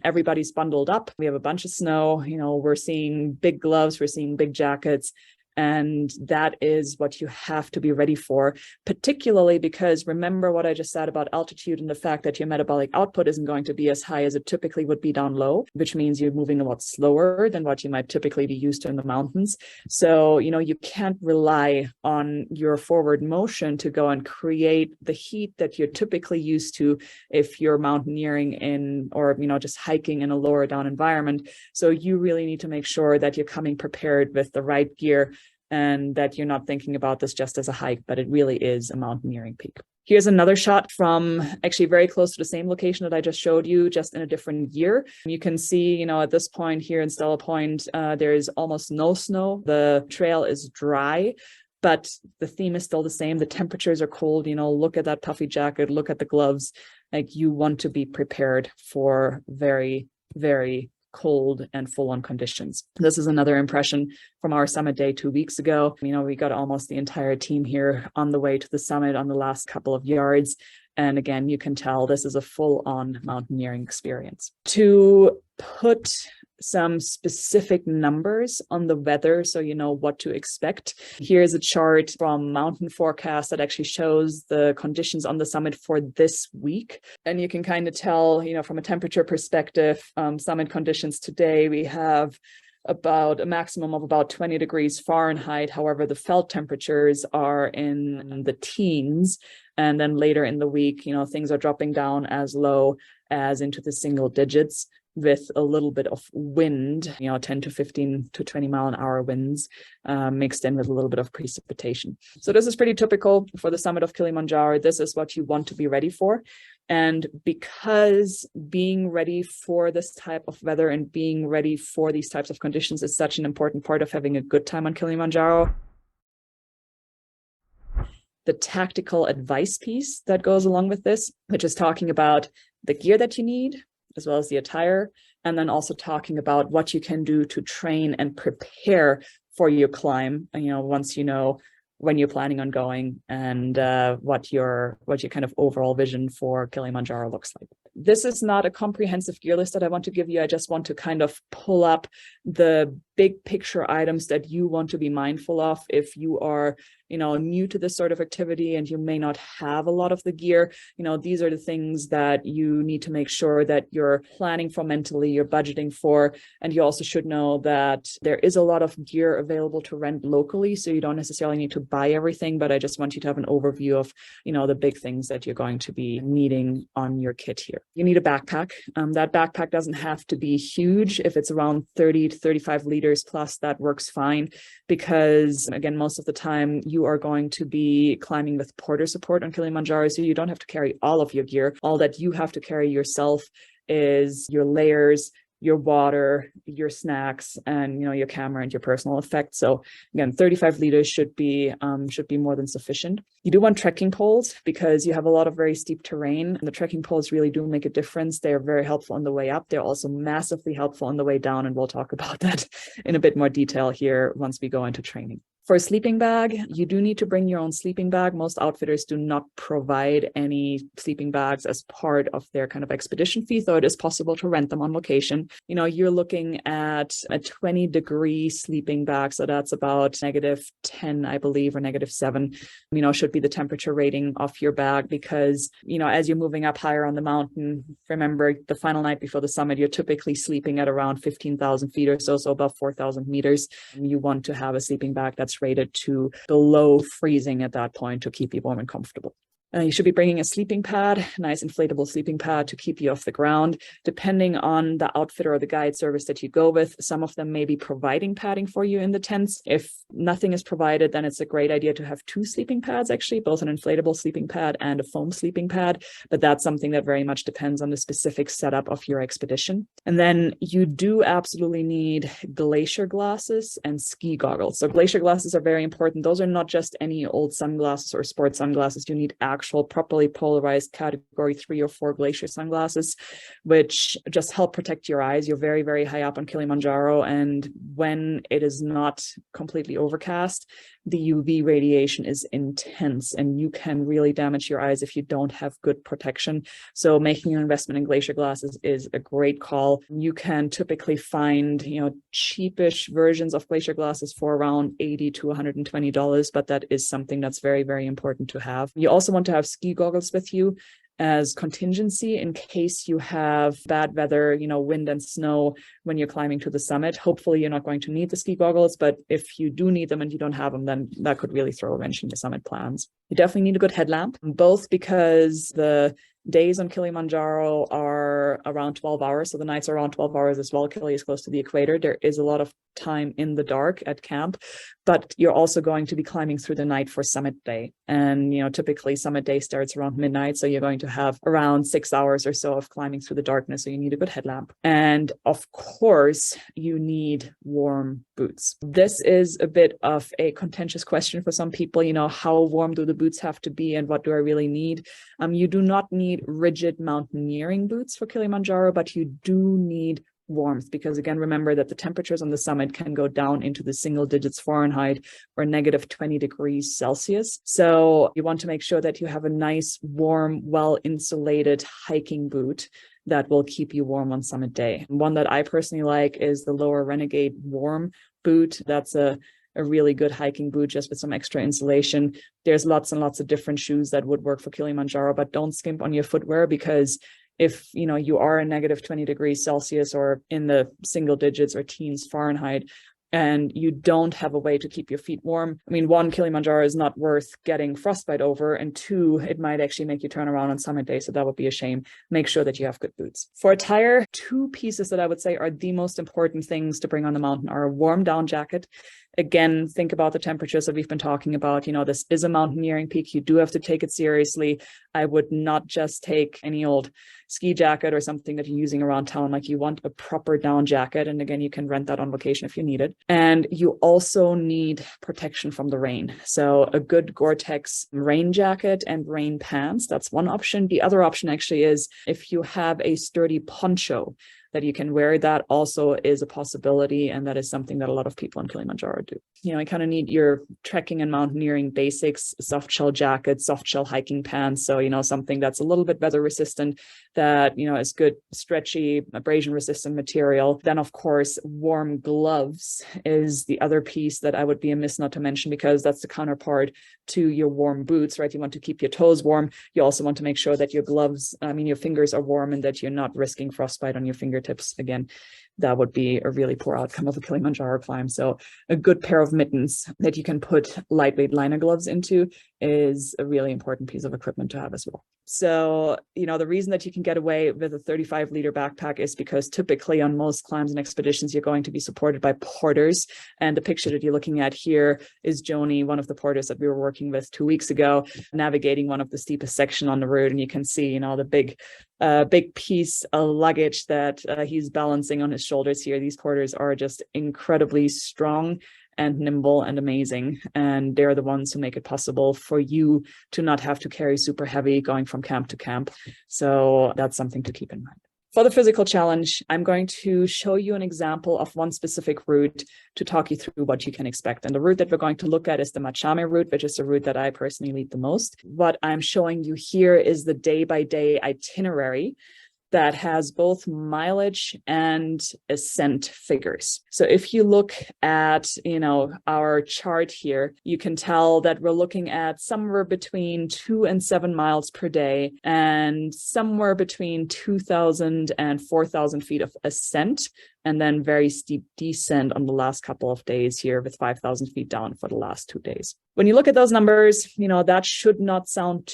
everybody's bundled up. We have a bunch of snow, we're seeing big gloves, we're seeing big jackets. And that is what you have to be ready for, particularly because remember what I just said about altitude and the fact that your metabolic output isn't going to be as high as it typically would be down low, which means you're moving a lot slower than what you might typically be used to in the mountains. So, you can't rely on your forward motion to go and create the heat that you're typically used to if you're mountaineering in, or, just hiking in a lower down environment. So you really need to make sure that you're coming prepared with the right gear and that you're not thinking about this just as a hike, but it really is a mountaineering peak. Here's another shot from actually very close to the same location that I just showed you, just in a different year. You can see, at this point here in Stella Point, there is almost no snow. The trail is dry, but the theme is still the same. The temperatures are cold. Look at that puffy jacket, look at the gloves. Like, you want to be prepared for very, very cold and full-on conditions. This is another impression from our summit day 2 weeks ago. We got almost the entire team here on the way to the summit on the last couple of yards. And again, you can tell this is a full-on mountaineering experience. To put some specific numbers on the weather so you know what to expect, here's a chart from Mountain Forecast that actually shows the conditions on the summit for this week. And you can kind of tell, from a temperature perspective, summit conditions today, we have about a maximum of about 20 degrees Fahrenheit. However, the felt temperatures are in the teens. And then later in the week, things are dropping down as low as into the single digits, with a little bit of wind, 10 to 15 to 20 mile an hour winds, mixed in with a little bit of precipitation. So this is pretty typical for the summit of Kilimanjaro. This is what you want to be ready for. And because being ready for this type of weather and being ready for these types of conditions is such an important part of having a good time on Kilimanjaro, the tactical advice piece that goes along with this, which is talking about the gear that you need, as well as the attire, and then also talking about what you can do to train and prepare for your climb, once you know when you're planning on going and what your kind of overall vision for Kilimanjaro looks like. This is not a comprehensive gear list that I want to give you. I just want to kind of pull up the big picture items that you want to be mindful of if you are, new to this sort of activity and you may not have a lot of the gear. These are the things that you need to make sure that you're planning for mentally, you're budgeting for, and you also should know that there is a lot of gear available to rent locally, so you don't necessarily need to buy everything, but I just want you to have an overview of, the big things that you're going to be needing on your kit here. You need a backpack. That backpack doesn't have to be huge. If it's around 30 to 35 liters plus, that works fine, because again, most of the time you are going to be climbing with porter support on Kilimanjaro, so you don't have to carry all of your gear. All that you have to carry yourself is your layers, your water, your snacks, and your camera and your personal effects. So again, 35 liters should be more than sufficient. You do want trekking poles because you have a lot of very steep terrain, and the trekking poles really do make a difference. They are very helpful on the way up. They're also massively helpful on the way down, and we'll talk about that in a bit more detail here once we go into training. For a sleeping bag, you do need to bring your own sleeping bag. Most outfitters do not provide any sleeping bags as part of their kind of expedition fee, though it is possible to rent them on location. You're looking at a 20-degree sleeping bag, so that's about -10, I believe, or -7, should be the temperature rating of your bag, because, as you're moving up higher on the mountain, remember the final night before the summit, you're typically sleeping at around 15,000 feet or so above 4,000 meters. You want to have a sleeping bag that's rated to below freezing at that point to keep you warm and comfortable. You should be bringing a sleeping pad, a nice inflatable sleeping pad to keep you off the ground. Depending on the outfitter or the guide service that you go with, some of them may be providing padding for you in the tents. If nothing is provided, then it's a great idea to have 2 sleeping pads, actually, both an inflatable sleeping pad and a foam sleeping pad. But that's something that very much depends on the specific setup of your expedition. And then you do absolutely need glacier glasses and ski goggles. So glacier glasses are very important. Those are not just any old sunglasses or sports sunglasses. You need actual properly polarized category 3 or 4 glacier sunglasses, which just help protect your eyes. You're very, very high up on Kilimanjaro, and when it is not completely overcast, the UV radiation is intense and you can really damage your eyes if you don't have good protection. So making an investment in glacier glasses is a great call. You can typically find, cheapish versions of glacier glasses for around $80 to $120, but that is something that's very, very important to have. You also want to have ski goggles with you as contingency in case you have bad weather, wind and snow when you're climbing to the summit. Hopefully you're not going to need the ski goggles, but if you do need them and you don't have them, then that could really throw a wrench in your summit plans. You definitely need a good headlamp, both because the days on Kilimanjaro are around 12 hours. So the nights are around 12 hours as well. Kili is close to the equator. There is a lot of time in the dark at camp, but you're also going to be climbing through the night for summit day. And, typically summit day starts around midnight. So you're going to have around 6 hours or so of climbing through the darkness. So you need a good headlamp. And of course, you need warm boots. This is a bit of a contentious question for some people. How warm do the boots have to be and what do I really need? You do not need rigid mountaineering boots for Kilimanjaro, but you do need warmth, because again, remember that the temperatures on the summit can go down into the single digits Fahrenheit or negative 20 degrees Celsius. So you want to make sure that you have a nice, warm, well-insulated hiking boot that will keep you warm on summit day. One that I personally like is the Lower Renegade Warm boot. That's a really good hiking boot just with some extra insulation. There's lots and lots of different shoes that would work for Kilimanjaro, but don't skimp on your footwear, because if you are in negative 20 degrees Celsius or in the single digits or teens Fahrenheit, and you don't have a way to keep your feet warm, one, Kilimanjaro is not worth getting frostbite over, and two, it might actually make you turn around on summit day, so that would be a shame. Make sure that you have good boots. For attire, two pieces that I would say are the most important things to bring on the mountain are a warm down jacket. Again, think about the temperatures that we've been talking about. This is a mountaineering peak. You do have to take it seriously. I would not just take any old ski jacket or something that you're using around town. Like, you want a proper down jacket. And again, you can rent that on location if you need it. And you also need protection from the rain. So a good Gore-Tex rain jacket and rain pants, that's one option. The other option actually is if you have a sturdy poncho that you can wear, that also is a possibility. And that is something that a lot of people in Kilimanjaro do. You kind of need your trekking and mountaineering basics, soft shell jacket, soft shell hiking pants. So, something that's a little bit weather resistant, that, is good, stretchy, abrasion resistant material. Then of course, warm gloves is the other piece that I would be amiss not to mention, because that's the counterpart to your warm boots, right? You want to keep your toes warm. You also want to make sure that your gloves, your fingers are warm and that you're not risking frostbite on your fingertips. Again, that would be a really poor outcome of a Kilimanjaro climb. So a good pair of mittens that you can put lightweight liner gloves into is a really important piece of equipment to have as well. So, the reason that you can get away with a 35-liter backpack is because typically on most climbs and expeditions, you're going to be supported by porters. And the picture that you're looking at here is Joni, one of the porters that we were working with 2 weeks ago, navigating one of the steepest section on the route. And you can see, the big piece of luggage that he's balancing on his shoulders here. These porters are just incredibly strong and nimble and amazing. And they're the ones who make it possible for you to not have to carry super heavy going from camp to camp. So that's something to keep in mind. For the physical challenge, I'm going to show you an example of one specific route to talk you through what you can expect. And the route that we're going to look at is the Machame route, which is the route that I personally lead the most. What I'm showing you here is the day-by-day itinerary that has both mileage and ascent figures. So if you look at, our chart here, you can tell that we're looking at somewhere between 2 and 7 miles per day and somewhere between 2,000 and 4,000 feet of ascent, and then very steep descent on the last couple of days here with 5,000 feet down for the last 2 days. When you look at those numbers, that should not sound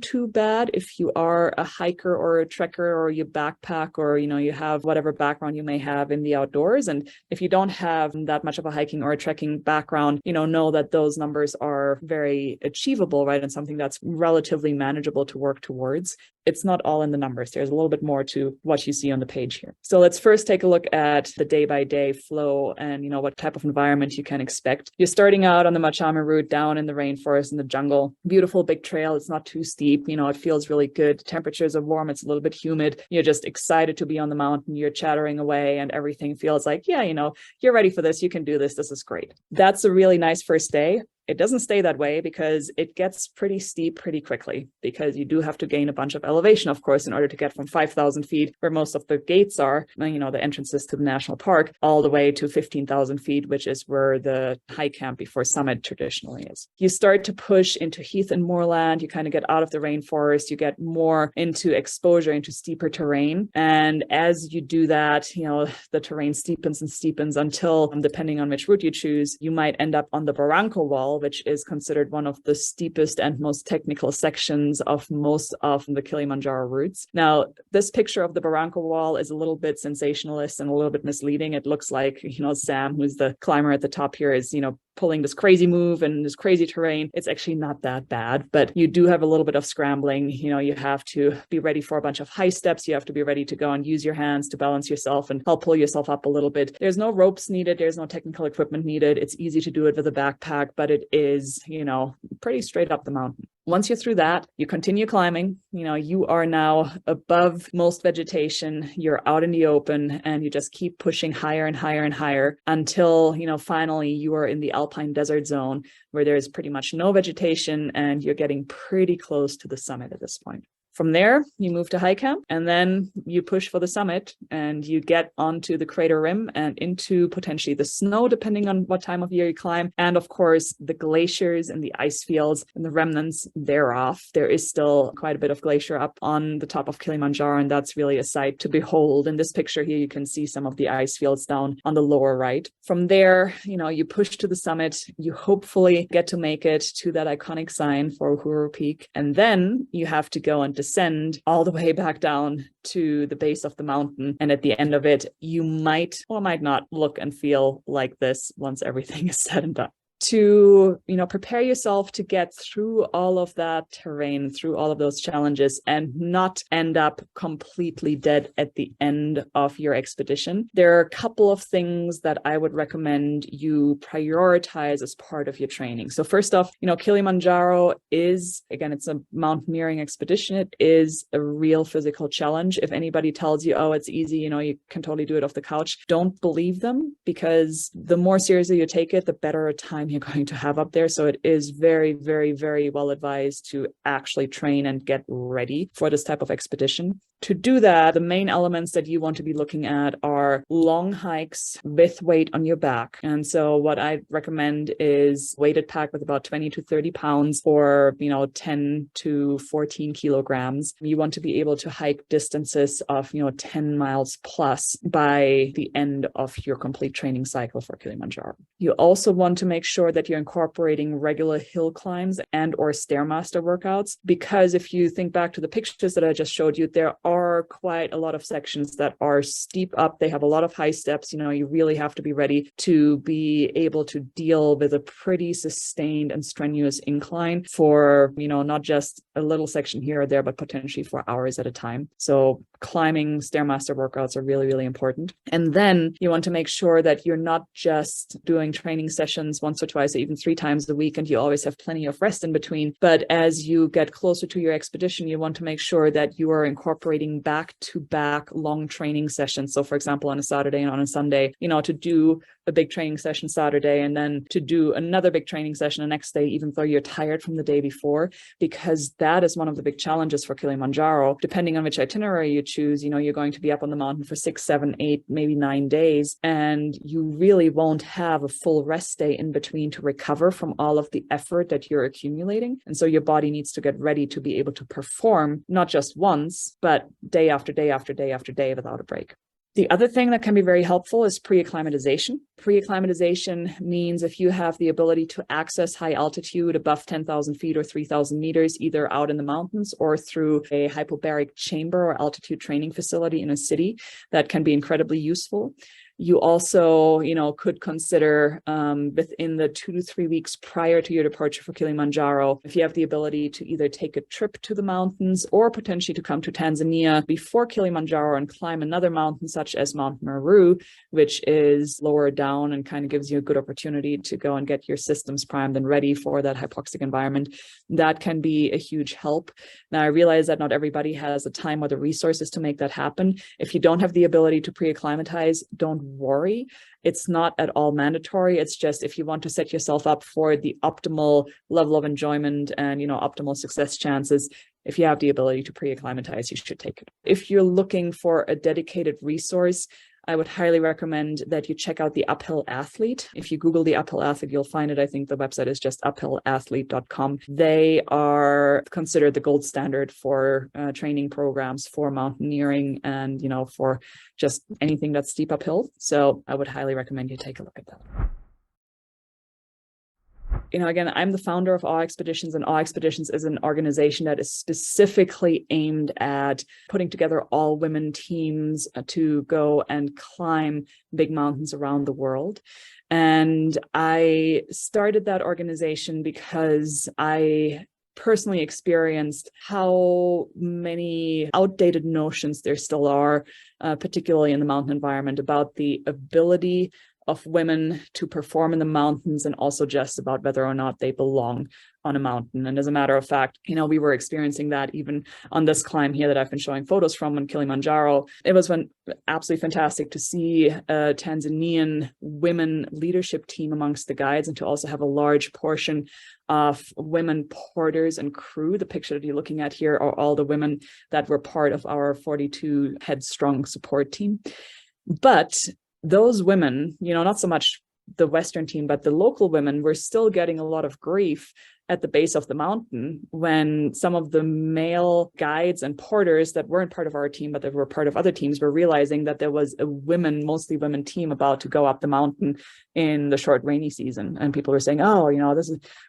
too bad if you are a hiker or a trekker or you backpack or, you have whatever background you may have in the outdoors. And if you don't have that much of a hiking or a trekking background, know that those numbers are very achievable, right? And something that's relatively manageable to work towards. It's not all in the numbers. There's a little bit more to what you see on the page here. So let's first take a look at the day-by-day flow and, what type of environment you can expect. You're starting out on the Machame route down in the rainforest, in the jungle. Beautiful big trail. It's not too steep. It feels really good. Temperatures are warm. It's a little bit humid. You're just excited to be on the mountain. You're chattering away and everything feels like, yeah, you're ready for this. You can do this. This is great. That's a really nice first day. it doesn't stay that way because it gets pretty steep pretty quickly, because you do have to gain a bunch of elevation, of course, in order to get from 5,000 feet, where most of the gates are, the entrances to the national park, all the way to 15,000 feet, which is where the high camp before summit traditionally is. You start to push into heath and moorland, you kind of get out of the rainforest, you get more into exposure, into steeper terrain. And as you do that, the terrain steepens and steepens until, depending on which route you choose, you might end up on the Barranco Wall, which is considered one of the steepest and most technical sections of most of the Kilimanjaro routes. Now, this picture of the Barranco Wall is a little bit sensationalist and a little bit misleading. It looks like, Sam, who's the climber at the top here, is, pulling this crazy move and this crazy terrain. It's actually not that bad, but you do have a little bit of scrambling. You have to be ready for a bunch of high steps. You have to be ready to go and use your hands to balance yourself and help pull yourself up a little bit. There's no ropes needed. There's no technical equipment needed. It's easy to do it with a backpack, but it is, pretty straight up the mountain. Once you're through that, you continue climbing. You are now above most vegetation. You're out in the open, and you just keep pushing higher and higher and higher until, finally you are in the alpine desert zone, where there's pretty much no vegetation and you're getting pretty close to the summit at this point. From there, you move to high camp, and then you push for the summit, and you get onto the crater rim and into potentially the snow, depending on what time of year you climb. And of course, the glaciers and the ice fields and the remnants thereof. There is still quite a bit of glacier up on the top of Kilimanjaro, and that's really a sight to behold. In this picture here, you can see some of the ice fields down on the lower right. From there, you push to the summit. You hopefully get to make it to that iconic sign for Uhuru Peak. And then you have to go and descend all the way back down to the base of the mountain. And at the end of it, you might or might not look and feel like this once everything is said and done. To, prepare yourself to get through all of that terrain, through all of those challenges, and not end up completely dead at the end of your expedition. There are a couple of things that I would recommend you prioritize as part of your training. So first off, Kilimanjaro is, again, it's a mountaineering expedition. It is a real physical challenge. If anybody tells you, oh, it's easy, you can totally do it off the couch, don't believe them, because the more seriously you take it, the better a time you're going to have up there. So it is very, very, very well advised to actually train and get ready for this type of expedition. To do that, the main elements that you want to be looking at are long hikes with weight on your back. And so what I recommend is weighted pack with about 20 to 30 pounds or, 10 to 14 kilograms. You want to be able to hike distances of, 10 miles plus by the end of your complete training cycle for Kilimanjaro. You also want to make sure that you're incorporating regular hill climbs and or Stairmaster workouts, because if you think back to the pictures that I just showed you, there are quite a lot of sections that are steep up. They have a lot of high steps. You really have to be ready to be able to deal with a pretty sustained and strenuous incline for, not just a little section here or there, but potentially for hours at a time. So climbing Stairmaster workouts are really, really important. And then you want to make sure that you're not just doing training sessions once or twice or even 3 times a week, and you always have plenty of rest in between. But as you get closer to your expedition, you want to make sure that you are incorporating back-to-back long training sessions. So for example, on a Saturday and on a Sunday, to do a big training session Saturday and then to do another big training session the next day, even though you're tired from the day before, because that is one of the big challenges for Kilimanjaro. Depending on which itinerary you choose, you're going to be up on the mountain for 6, 7, 8, maybe 9 days, and you really won't have a full rest day in between to recover from all of the effort that you're accumulating. And so your body needs to get ready to be able to perform not just once, but day after day after day after day without a break. The other thing that can be very helpful is pre-acclimatization. Pre-acclimatization means if you have the ability to access high altitude above 10,000 feet or 3,000 meters, either out in the mountains or through a hypobaric chamber or altitude training facility in a city, that can be incredibly useful. You also, could consider within the 2 to 3 weeks prior to your departure for Kilimanjaro, if you have the ability to either take a trip to the mountains or potentially to come to Tanzania before Kilimanjaro and climb another mountain such as Mount Meru, which is lower down and kind of gives you a good opportunity to go and get your systems primed and ready for that hypoxic environment. That can be a huge help. Now, I realize that not everybody has the time or the resources to make that happen. If you don't have the ability to pre-acclimatize, don't worry. It's not at all mandatory. It's just if you want to set yourself up for the optimal level of enjoyment and, optimal success chances, if you have the ability to pre-acclimatize, you should take it. If you're looking for a dedicated resource, I would highly recommend that you check out the Uphill Athlete. If you Google the Uphill Athlete, you'll find it. I think the website is just uphillathlete.com. They are considered the gold standard for training programs for mountaineering and, for just anything that's steep uphill. So I would highly recommend you take a look at that. Again, I'm the founder of Awe Expeditions, and Awe Expeditions is an organization that is specifically aimed at putting together all women teams to go and climb big mountains around the world. And I started that organization because I personally experienced how many outdated notions there still are, particularly in the mountain environment, about the ability of women to perform in the mountains and also just about whether or not they belong on a mountain. And as a matter of fact, we were experiencing that even on this climb here that I've been showing photos from on Kilimanjaro. It was absolutely fantastic to see a Tanzanian women leadership team amongst the guides and to also have a large portion of women porters and crew. The picture that you're looking at here are all the women that were part of our 42 headstrong support team. But those women, not so much the Western team, but the local women were still getting a lot of grief at the base of the mountain when some of the male guides and porters that weren't part of our team, but that were part of other teams, were realizing that there was a mostly women team about to go up the mountain in the short rainy season. And people were saying,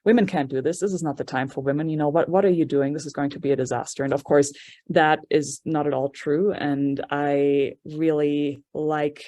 women can't do this. This is not the time for women. What are you doing? This is going to be a disaster. And of course, that is not at all true. And I really like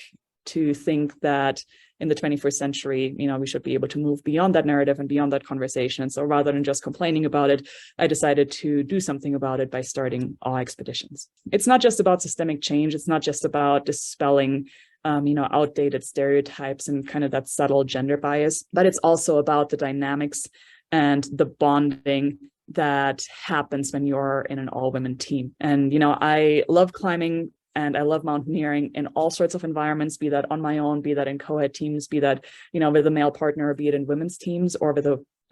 to think that in the 21st century, we should be able to move beyond that narrative and beyond that conversation. And so rather than just complaining about it, I decided to do something about it by starting Awe Expeditions. It's not just about systemic change. It's not just about dispelling outdated stereotypes and kind of that subtle gender bias, but it's also about the dynamics and the bonding that happens when you're in an all-women team. And, I love climbing and I love mountaineering in all sorts of environments, be that on my own, be that in co-ed teams, be that, with a male partner, be it in women's teams or with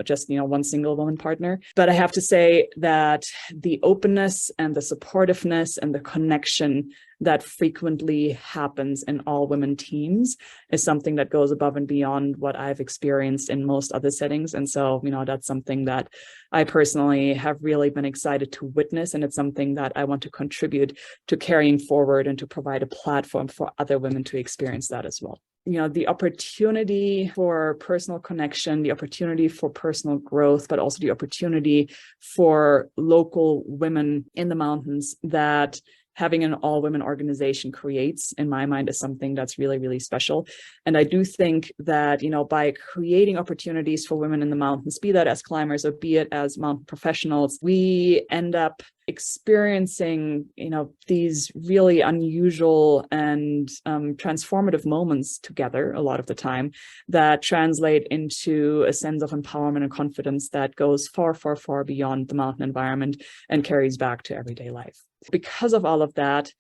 just one single woman partner. But I have to say that the openness and the supportiveness and the connection that frequently happens in all women teams is something that goes above and beyond what I've experienced in most other settings. And so, that's something that I personally have really been excited to witness. And it's something that I want to contribute to carrying forward and to provide a platform for other women to experience that as well. The opportunity for personal connection, the opportunity for personal growth, but also the opportunity for local women in the mountains that having an all-women organization creates, in my mind, is something that's really, really special. And I do think that, by creating opportunities for women in the mountains, be that as climbers or be it as mountain professionals, we end up experiencing, these really unusual and transformative moments together a lot of the time that translate into a sense of empowerment and confidence that goes far, far, far beyond the mountain environment and carries back to everyday life. Because of all of that,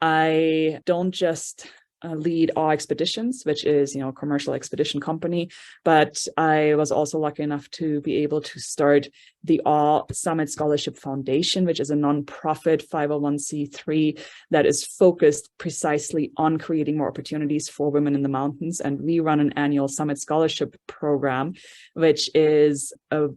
I don't just lead Awe Expeditions, which is, a commercial expedition company, but I was also lucky enough to be able to start the Awe Summit Scholarship Foundation, which is a nonprofit 501c3 that is focused precisely on creating more opportunities for women in the mountains. And we run an annual Summit Scholarship program, which is a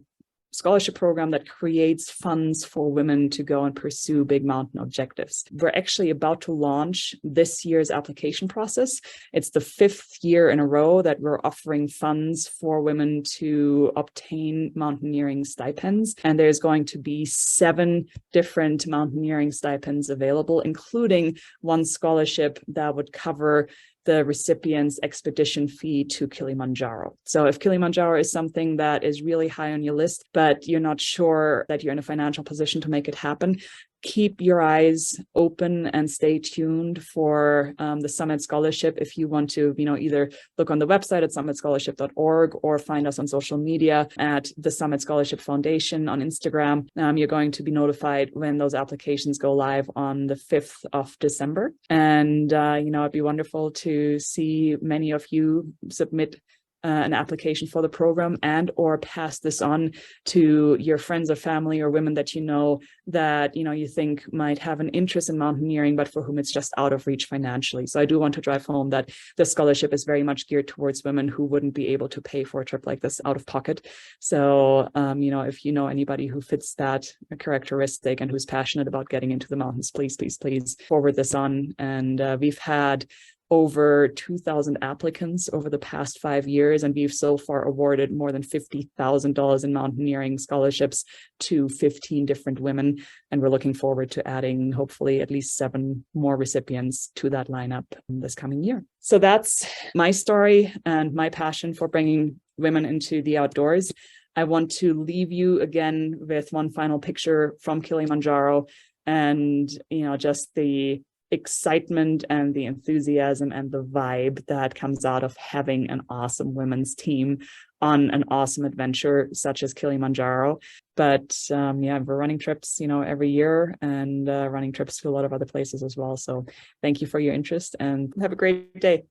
scholarship program that creates funds for women to go and pursue big mountain objectives. We're actually about to launch this year's application process. It's the 5th year in a row that we're offering funds for women to obtain mountaineering stipends. And there's going to be 7 different mountaineering stipends available, including one scholarship that would cover the recipient's expedition fee to Kilimanjaro. So if Kilimanjaro is something that is really high on your list, but you're not sure that you're in a financial position to make it happen, keep your eyes open and stay tuned for the Summit Scholarship. If you want to, either look on the website at summitscholarship.org or find us on social media at the Summit Scholarship Foundation on Instagram. You're going to be notified when those applications go live on the 5th of December. And, it'd be wonderful to see many of you submit an application for the program and or pass this on to your friends or family or women that that you think might have an interest in mountaineering, but for whom it's just out of reach financially. So I do want to drive home that the scholarship is very much geared towards women who wouldn't be able to pay for a trip like this out of pocket. So if you know anybody who fits that characteristic and who's passionate about getting into the mountains, please forward this on. And we've had over 2,000 applicants over the past 5 years, and we've so far awarded more than $50,000 in mountaineering scholarships to 15 different women. And we're looking forward to adding hopefully at least 7 more recipients to that lineup this coming year. So that's my story and my passion for bringing women into the outdoors. I want to leave you again with one final picture from Kilimanjaro and, just the excitement and the enthusiasm and the vibe that comes out of having an awesome women's team on an awesome adventure such as Kilimanjaro. But we're running trips, every year and running trips to a lot of other places as well. So thank you for your interest and have a great day.